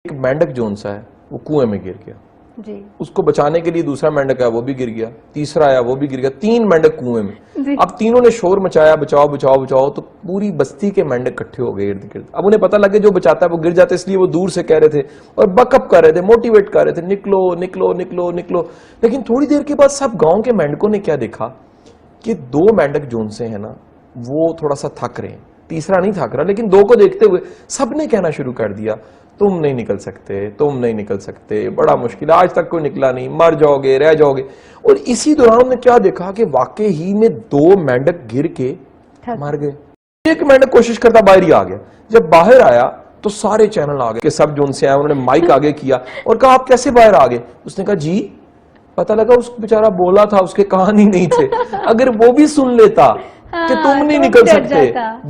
ایک مینڈک جون سا ہے وہ کنویں میں گر گیا جی، اس کو بچانے کے لیے دوسرا مینڈک آیا وہ بھی گر گیا، تیسرا آیا وہ بھی گر گیا، 3 مینڈک کنویں میں جی۔ اب تینوں نے شور مچایا بچاؤ بچاؤ بچاؤ، تو پوری بستی کے مینڈک اکٹھے ہو گئے ارد گرد۔ اب انہیں پتہ لگے جو بچاتا ہے وہ گر جاتا ہے، اس لیے وہ دور سے کہہ رہے تھے اور بک اپ کر رہے تھے، موٹیویٹ کر رہے تھے، نکلو نکلو نکلو نکلو۔ لیکن تھوڑی دیر کے بعد سب گاؤں کے مینڈکوں نے کیا دیکھا کہ 2 مینڈک جون سے ہیں نا وہ تھوڑا سا تھک رہے ہیں، تیسرا نہیں تھک رہا، لیکن 2 کو دیکھتے ہوئے سب نے کہنا شروع کر دیا تم نہیں نکل سکتے، تم نہیں نکل سکتے، بڑا مشکل ہے، آج تک کوئی نکلا نہیں، مر جاؤ گے، رہ جاؤ گے۔ اور اسی دوران نے کیا دیکھا کہ واقعی ہی میں 2 مینڈک گر کے مر گئے۔ ایک مینڈک کوشش کرتا باہر ہی آ گیا، جب باہر آیا تو سارے چینل آ گئے کہ سب جون سے آئے، انہوں نے مائک آگے کیا اور کہا آپ کیسے باہر آ گئے؟ اس نے کہا جی پتہ لگا اس بیچارہ بولا تھا، اس کے کہانی نہیں تھے، اگر وہ بھی سن لیتا کہ تم نہیں نکل سکتے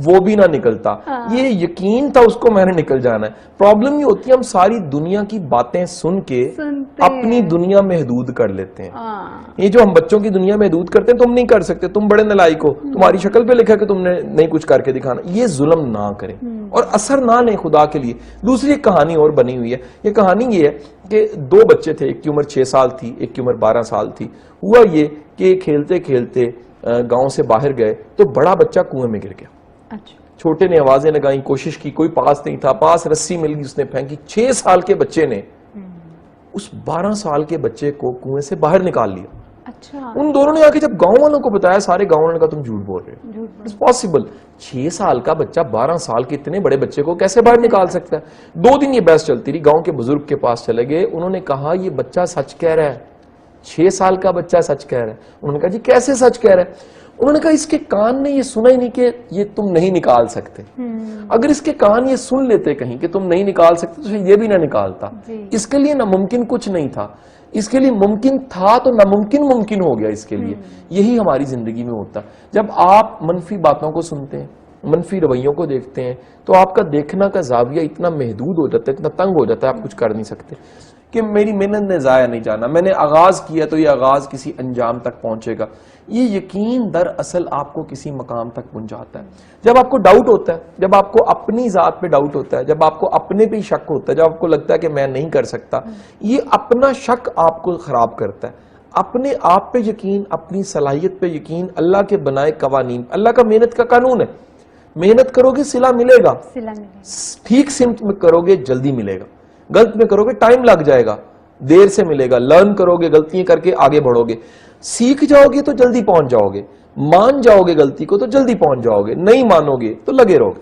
وہ بھی نہ نکلتا۔ یہ یقین تھا اس کو میں نے نکل جانا ہے۔ پرابلم یہ ہوتی ہے ہم ساری دنیا کی باتیں سن کے اپنی دنیا محدود کر لیتے ہیں۔ یہ جو ہم بچوں کی دنیا محدود کرتے ہیں، تم نہیں کر سکتے، تم بڑے نالائق ہو، تمہاری شکل پہ لکھا کہ تم نے نہیں کچھ کر کے دکھانا، یہ ظلم نہ کریں اور اثر نہ لیں خدا کے لیے۔ دوسری ایک کہانی اور بنی ہوئی ہے، یہ کہانی یہ ہے کہ 2 بچے تھے، ایک کی عمر 6 سال تھی، ایک کی عمر 12 سال تھی۔ ہوا یہ کہ کھیلتے کھیلتے گاؤں سے باہر گئے تو بڑا بچہ کنویں میں گر گیا۔ چھوٹے نے آوازیں لگائیں، کوشش کی، کوئی پاس نہیں تھا، پاس رسی مل گئی، اس نے پھینکی۔ 6 سال کے بچے نے اس 12 سال کے بچے کو کنویں سے باہر نکال لیا۔ ان دونوں نے آ کے جب گاؤں والوں کو بتایا، سارے گاؤں والوں نے کہا تم جھوٹ بول رہے ہو، اٹس پاسبل، 6 سال کا بچہ 12 سال کے اتنے بڑے بچے کو کیسے باہر نکال سکتا ہے؟ 2 دن یہ بحث چلتی رہی، گاؤں کے بزرگ کے پاس چلے گئے، انہوں نے کہا یہ بچہ سچ کہہ رہا ہے، 6 سال کا بچہ سچ کہہ رہا ہے۔ انہوں نے کہا جی کیسے سچ کہہ رہا ہے؟ انہوں نے کہا اس کے کان نے یہ سنا ہی نہیں کہ یہ تم نہیں نکال سکتے، اگر اس کے کان یہ سن لیتے کہیں کہ تم نہیں نکال سکتے تو یہ بھی نہ نکالتا۔ اس کے لیے ناممکن کچھ نہیں تھا، اس کے لیے ممکن تھا تو ناممکن ممکن ہو گیا اس کے لیے۔ یہی ہماری زندگی میں ہوتا ہے، جب آپ منفی باتوں کو سنتے ہیں، منفی رویوں کو دیکھتے ہیں تو آپ کا دیکھنا کا زاویہ اتنا محدود ہو جاتا ہے، اتنا تنگ ہو جاتا ہے، آپ کچھ کر نہیں سکتے کہ میری محنت نے ضائع نہیں جانا، میں نے آغاز کیا تو یہ آغاز کسی انجام تک پہنچے گا۔ یہ یقین در اصل آپ کو کسی مقام تک پہنچاتا ہے۔ جب آپ کو ڈاؤٹ ہوتا ہے، جب آپ کو اپنی ذات پہ ڈاؤٹ ہوتا ہے، جب آپ کو اپنے پہ شک ہوتا ہے، جب آپ کو لگتا ہے کہ میں نہیں کر سکتا، یہ اپنا شک آپ کو خراب کرتا ہے۔ اپنے آپ پہ یقین، اپنی صلاحیت پہ یقین، اللہ کے بنائے قوانین، اللہ کا محنت کا قانون ہے، محنت کرو گے صلہ ملے گا، ٹھیک سمت میں کرو گے جلدی ملے گا، غلط میں کرو گے ٹائم لگ جائے گا، دیر سے ملے گا۔ لرن کرو گے، غلطیاں کر کے آگے بڑھو گے، سیکھ جاؤ گے تو جلدی پہنچ جاؤ گے، مان جاؤ گے غلطی کو تو جلدی پہنچ جاؤ گے، نہیں مانو گے تو لگے رہو گے۔